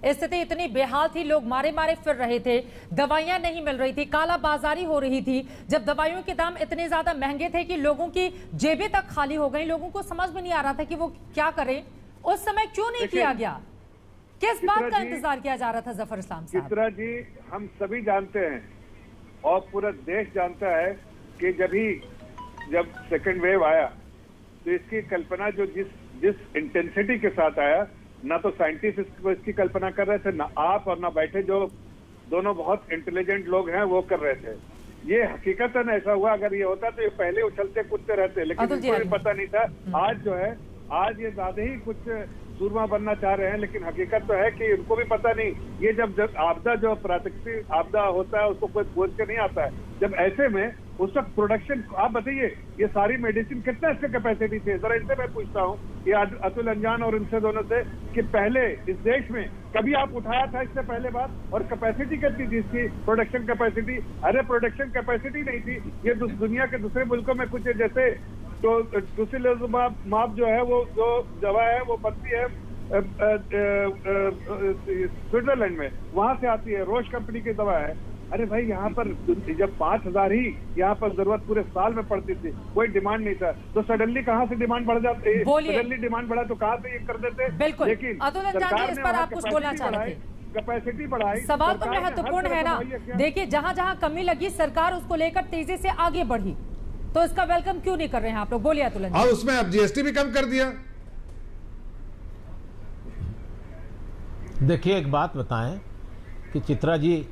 स्थिति इतनी बेहाल थी, लोग मारे मारे फिर रहे थे, दवाइयां नहीं मिल रही थी, काला बाजारी हो रही थी। जब दवाइयों के दाम इतने ज्यादा महंगे थे कि लोगों की जेबें तक खाली हो गई, लोगों को समझ में नहीं आ रहा था कि वो क्या करें। उस समय क्यों नहीं किया गया? किस बात का इंतजार किया जा रहा था जफर इस्लाम साहब? चित्रा जी, हम सभी जानते हैं और पूरा देश जानता है कि जब सेकेंड वेव आया तो इसकी कल्पना जो जिस इंटेंसिटी के साथ आया, ना तो साइंटिस्ट इसकी कल्पना कर रहे थे, ना आप और ना बैठे जो दोनों बहुत इंटेलिजेंट लोग हैं वो कर रहे थे। ये हकीकतन ऐसा हुआ। अगर ये होता तो ये पहले उछलते कूदते रहते, लेकिन इनको भी पता नहीं था। आज ये ज्यादा ही कुछ सूरमा बनना चाह रहे हैं, लेकिन हकीकत तो है कि उनको भी पता नहीं। ये जब आपदा, जो प्राकृतिक आपदा होता है, उसको कोई खोज के नहीं आता है। जब ऐसे में उस वक्त प्रोडक्शन, आप बताइए ये सारी मेडिसिन कितना इसका कैपेसिटी थे? जरा इनसे मैं पूछता हूँ, ये अतुल अंजान और इनसे दोनों से, कि पहले इस देश में कभी आप उठाया था इससे पहले बात? और कैपेसिटी कितनी थी इसकी, प्रोडक्शन कैपेसिटी? अरे प्रोडक्शन कैपेसिटी नहीं थी। ये दुनिया के दूसरे मुल्कों में कुछ जैसे तो टुसिलुज़ुमाब जो है, वो जो दवा है वो बनती है स्विट्जरलैंड में, वहां से आती है, रोश कंपनी की दवा है। अरे भाई, यहाँ पर जब 5000 ही यहाँ पर जरूरत पूरे साल में पड़ती थी, कोई डिमांड नहीं था, तो सडनली कहाँ से डिमांड बढ़ जाती है? सडनली डिमांड बढ़ा तो कहाँ से ये कर देते? बिल्कुल। लेकिन अतुल अंजान, इस पर आप कुछ बोलना चाह रहे थे? कैपेसिटी बढ़ाई। सवाल तो महत्वपूर्ण है ना। देखिए, जहां जहां कमी लगी सरकार उसको लेकर तेजी से आगे बढ़ी, तो इसका वेलकम क्यों नहीं कर रहे हैं आप लोग? बोलिए अतुल अंजान। उसमें अब जीएसटी भी कम कर दिया। देखिए, एक बात बताएं कि चित्रा जी,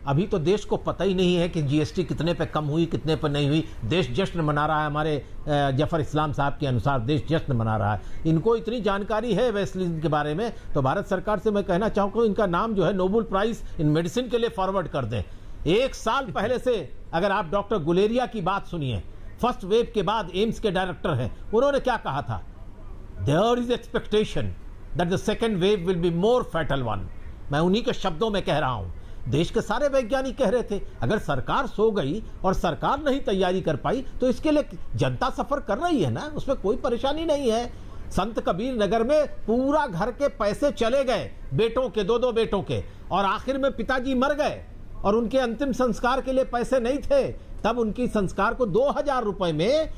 अभी तो देश को पता ही नहीं है कि जीएसटी कितने पे कम हुई, कितने पे नहीं हुई। देश जश्न मना रहा है। हमारे जफर इस्लाम साहब के अनुसार देश जश्न मना रहा है। इनको इतनी जानकारी है वैक्सीन के बारे में, तो भारत सरकार से मैं कहना चाहूँगा, इनका नाम जो है नोबेल प्राइज इन मेडिसिन के लिए फॉरवर्ड कर दें। 1 साल पहले से अगर आप डॉक्टर गुलेरिया की बात सुनिए, फर्स्ट वेव के बाद एम्स के डायरेक्टर हैं, उन्होंने क्या कहा था? There is expectation that the second wave will be more fatal one. मैं उन्हीं के शब्दों में कह रहा हूं। देश के सारे वैज्ञानिक कह रहे थे। अगर सरकार सो गई और सरकार नहीं तैयारी कर पाई, तो इसके लिए जनता सफर कर रही है ना, उसमें कोई परेशानी नहीं है। संत कबीर नगर में पूरा घर के पैसे चले गए, बेटों के, 2-2 बेटों के, और आखिर में पिताजी मर गए और उनके अंतिम संस्कार के लिए पैसे नहीं थे। तब उनकी संस्कार को 2000 रुपए में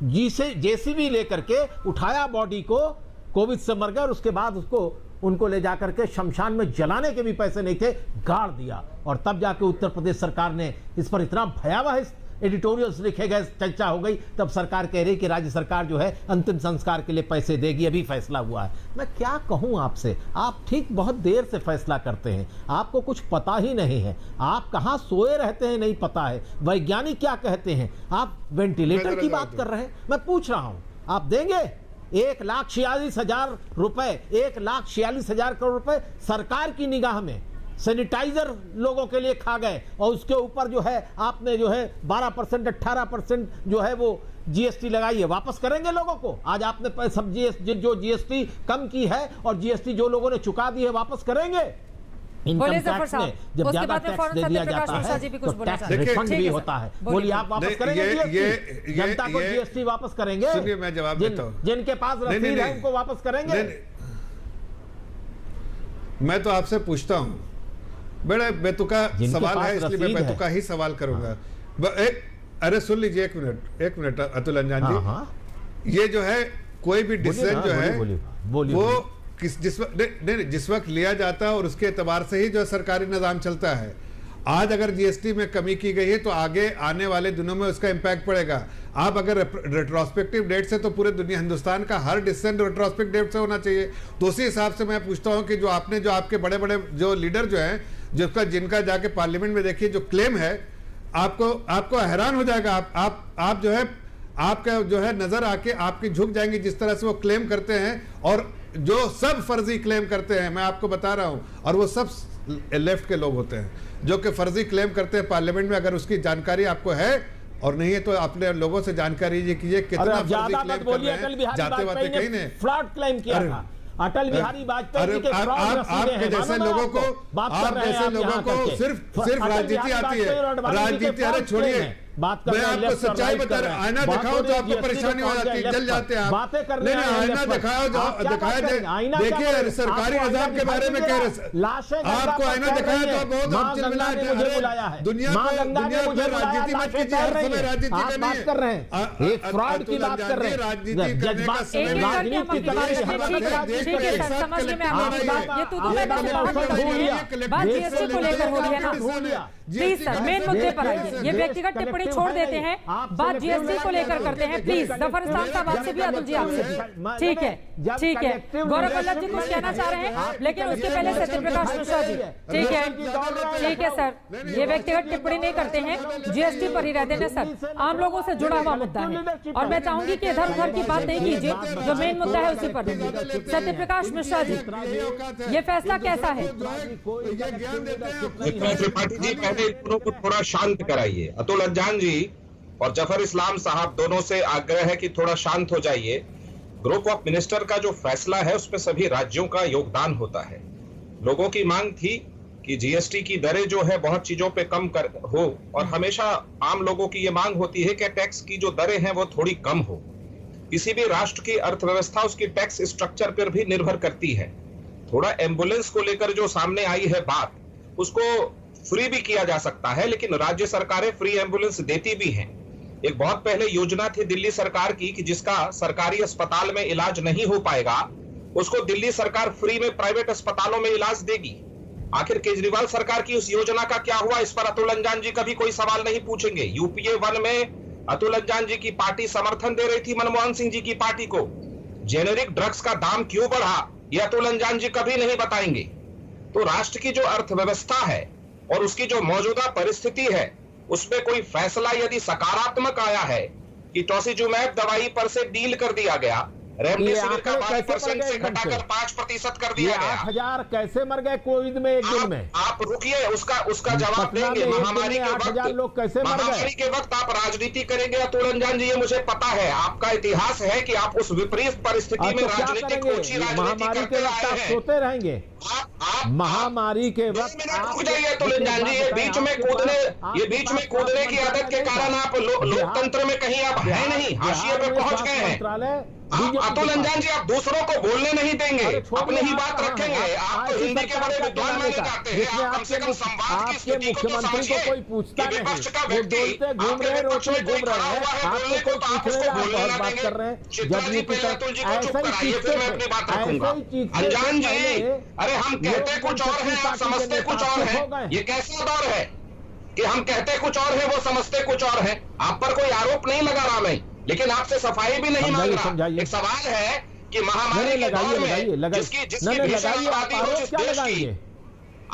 जेसीबी लेकर के उठाया, बॉडी को, कोविड से मर गए, और उसके बाद उनको ले जाकर के शमशान में जलाने के भी पैसे नहीं थे, गाड़ दिया। और तब जाके उत्तर प्रदेश सरकार ने इस पर इतना भयावह एडिटोरियल्स लिखे गए, चर्चा हो गई। तब सरकार कह रही कि राज्य सरकार जो है अंतिम संस्कार के लिए पैसे देगी, अभी फैसला हुआ है। मैं क्या कहूं आपसे, आप ठीक बहुत देर से फैसला करते हैं, आपको कुछ पता ही नहीं है। आप कहां सोए रहते हैं नहीं पता है। वैज्ञानिक क्या कहते हैं, आप वेंटिलेटर की बात कर रहे हैं। मैं पूछ रहा हूं, आप देंगे? 1,46,000 रुपए, 1,46,000 करोड़ रुपए सरकार की निगाह में सैनिटाइजर लोगों के लिए खा गए, और उसके ऊपर जो है आपने जो है 12%, 18% जो है वो जीएसटी लगाई है। वापस करेंगे लोगों को? आज आपने सब जो जीएसटी कम की है और जीएसटी जो लोगों ने चुका दी है, वापस करेंगे? इनकम टैक्स में जब ज्यादा टैक्स दे दिया जाता है तो टैक्स रिफंड भी होता है। बोलिए, आप वापस करेंगे जीएसटी? जनता को जीएसटी वापस करेंगे? सुनिए, मैं जवाब देता हूं। जिनके पास रसीद है उनको वापस करेंगे? मैं तो आपसे पूछता हूं, बड़ा बेतुका सवाल है, इसलिए मैं बेतुका ही सवाल करूंगा। अरे सुन लीजिए, एक मिनट अतुल अंजान जी। ये जो है कोई भी डिसीजन जो है वो जिस वक्त लिया जाता है और उसके एतबार से ही जो सरकारी निजाम चलता है। आज अगर जीएसटी में कमी की गई है तो आगे आने वाले दिनों में उसका इंपैक्ट पड़ेगा। आप अगर रेट्रोस्पेक्टिव डेट से, तो पूरे दुनिया, हिंदुस्तान का हर डिसीजन रेट्रोस्पेक्टिव डेट से होना चाहिए। तो उसी हिसाब से मैं पूछता हूं कि जो आपके बड़े बड़े जो लीडर जो हैं, जिनका जाके पार्लियामेंट में देखिए जो क्लेम है, आपको हैरान हो जाएगा। आप जो है, आपका जो है नजर आके आपकी झुक जाएंगी जिस तरह से वो क्लेम करते हैं, और जो सब फर्जी क्लेम करते हैं, मैं आपको बता रहा हूं, और वो सब लेफ्ट के लोग होते हैं जो कि फर्जी क्लेम करते हैं पार्लियामेंट में। अगर उसकी जानकारी आपको है और नहीं है तो अपने लोगों से जानकारी कीजिए कितना फर्जी क्लेम कर रहे हैं, जाते वाते कहीं ने फ्रॉड क्लेम किया था। अटल बिहारी वाजपेयी के आपके जैसे लोगों को, आप जैसे लोगों को सिर्फ राजनीति आती है। राजनीति, अरे छोड़िए, बात कर मैं आपको सच्चाई बता रहा हूं, आईना दिखाओ तो आपको परेशानी हो जाती है, जल जाते हैं आप। बातें कर रहे हैं, आईना दिखाओ, देखिए सरकारी निजाम के बारे में कह रहे, आपको आईना दिखाया तो बहुत दुनिया में राजनीति मत कीजिए, हर समय राजनीति बात कर रहे हैं, एक फ्रॉड की बात कर रहे हैं, राजनीति करने का समय राजनीति की बात जीएसटी को लेकर हो रही है ना, प्लीज सर मेन मुद्दे पर आइए, ये व्यक्तिगत टिप्पणी छोड़ देते हैं, बात जीएसटी को लेकर करते हैं प्लीज। जफर इस्लाम साहब आपसे भी, अतुल जी आपसे भी, ठीक है ठीक है। गौरव वल्लभ जी कुछ कहना चाह रहे हैं, लेकिन उसके पहले सत्य प्रकाश मिश्रा जी, ठीक है सर, ये व्यक्तिगत टिप्पणी नहीं करते हैं, जीएसटी पर ही रहते हैं सर, आम लोगों से जुड़ा हुआ मुद्दा है, और मैं चाहूंगी कि इधर उधर की बात नहीं कीजिए, जो मेन मुद्दा है उसी पर। सत्य प्रकाश मिश्रा जी, ये फैसला कैसा है? त्रिपाठी जी, पहले दोनों को थोड़ा शांत कराइए। अतुल अंजान जी और जफर इस्लाम साहब दोनों से आग्रह है कि थोड़ा शांत हो जाइए। ग्रुप ऑफ मिनिस्टर का जो फैसला है उसमें सभी राज्यों का योगदान होता है। लोगों की मांग थी कि जीएसटी की दरें जो है बहुत चीजों पे कम कर हो, और हमेशा आम लोगों की ये मांग होती है कि टैक्स की जो दरें हैं वो थोड़ी कम हो। किसी भी राष्ट्र की अर्थव्यवस्था उसकी टैक्स स्ट्रक्चर पर भी निर्भर करती है। थोड़ा एम्बुलेंस को लेकर जो सामने आई है बात, उसको फ्री भी किया जा सकता है, लेकिन राज्य सरकारें फ्री एम्बुलेंस देती भी हैं। एक बहुत पहले योजना थी दिल्ली सरकार की कि जिसका सरकारी अस्पताल में इलाज नहीं हो पाएगा उसको दिल्ली सरकार फ्री में प्राइवेट अस्पतालों में इलाज देगी। आखिर केजरीवाल सरकार की उस योजना का क्या हुआ, इस पर अतुल अंजान जी कभी कोई सवाल नहीं पूछेंगे। यूपीए 1 में अतुल अंजान जी की पार्टी समर्थन दे रही थी मनमोहन सिंह जी की पार्टी को। जेनेरिक ड्रग्स का दाम क्यों बढ़ा ये अतुल अंजान जी कभी नहीं बताएंगे। तो राष्ट्र की जो अर्थव्यवस्था है और उसकी जो मौजूदा परिस्थिति है उसमें कोई फैसला यदि सकारात्मक आया है कि टोसिजुमैब दवाई पर से डील कर दिया गया, रेमडेसिविर का 12% से घटाकर 5% कर दिया गया। 8,000 कैसे मर गए कोविड में एक दिन में? आप रुकिए, उसका जवाब देंगे। महामारी के वक्त 8,000 लोग कैसे मर गए? महामारी के वक्त आप राजनीति करेंगे अतुल अंजान जी, ये मुझे पता है। आपका इतिहास है कि आप उस विपरीत परिस्थिति में राजनीति महामारी के वक्त आप सोते रहेंगे? महामारी के वक्त रुक जाइए अतुल अंजान जी, ये बीच में कूदने की आदत के कारण आप लोकतंत्र में कहीं आप है नहीं, हाशिए पे पहुंच गए हैं। अतुल अंजान जी, आप दूसरों को बोलने नहीं देंगे, अपनी ही बात रखेंगे। आप तो हिंदी के बड़े विद्वान माने जाते हैं, आप कम से कम संवाद की स्थिति को तो समझिए। कोई पूछता नहीं, विपक्ष का व्यक्ति घूम रहे रोड में घूम रहे हैं, आपको कोई पूछ रहे हैं, आप बात कर रहे हैं। चित्राजी पहले अतुल जी को चुप कराइए, फिर मैं अपनी बात रखूंगा। अंजान जी, अरे हम कहते कुछ और हैं, आप समझते कुछ और हैं। ये कैसा दौर है कि हम कहते कुछ और है, वो समझते कुछ और है। आप पर कोई आरोप नहीं लगा रहा मैं, लेकिन आपसे सफाई भी नहीं मांग रहा। एक सवाल है कि महामारी के दौर में जिसकी भीषण आबादी हो जिस देश की,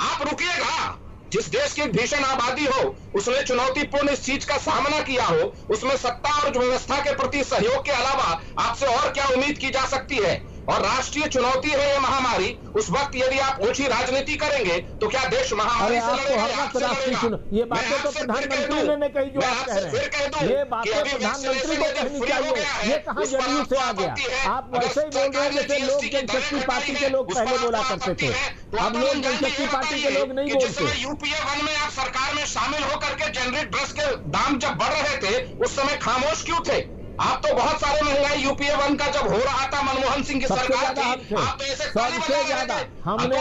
आप रुकिएगा, जिस देश की भीषण आबादी हो उसने चुनौतीपूर्ण इस चीज का सामना किया हो, उसमें सत्ता और व्यवस्था के प्रति सहयोग के अलावा आपसे और क्या उम्मीद की जा सकती है? और राष्ट्रीय चुनौती है ये महामारी। उस वक्त यदि आप ऊंची राजनीति करेंगे तो क्या देश महामारी से लड़ेगा? ये बातें तो प्रधानमंत्री ने कही जो आप कह रहे हैं, ये बातें प्रधानमंत्री को कहनी चाहिए। ये कहां जदयू से आ गया? आप वैसे ही बोल रहे हैं जैसे लोक जनशक्ति पार्टी के लोग पहले बोला करते थे, अब लोक जनशक्ति पार्टी के लोग नहीं बोलते। यूपीए 1 में आप सरकार में शामिल होकर के जेनरिक ड्रग्स के दाम जब बढ़ रहे थे उस समय खामोश क्यों थे? आप तो बहुत सारे महंगाई यूपीए 1 का जब हो रहा था मनमोहन सिंह की सरकार थी, आप तो ऐसे सबसे ज्यादा हमने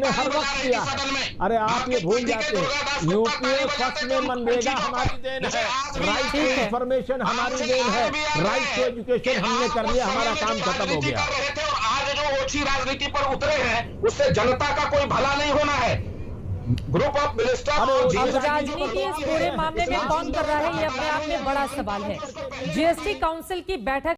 हर वक्त किया। अरे आप ये भूल जाते हैं, यूपीए फर्स्ट में मनरेगा हमारी देन है, राइट टू इंफॉर्मेशन हमारी देन है, राइट टू एजुकेशन हमने कर लिया, हमारा काम खत्म हो गया। आज जो ओछी राजनीति पर उतरे हैं उससे जनता का कोई भला नहीं होना है। ग्रुप ऑफ मिनिस्टर अब राजनीति इस पूरे मामले में कौन कर रहा है, ये अपने आप में बड़ा सवाल है। जीएसटी काउंसिल की बैठक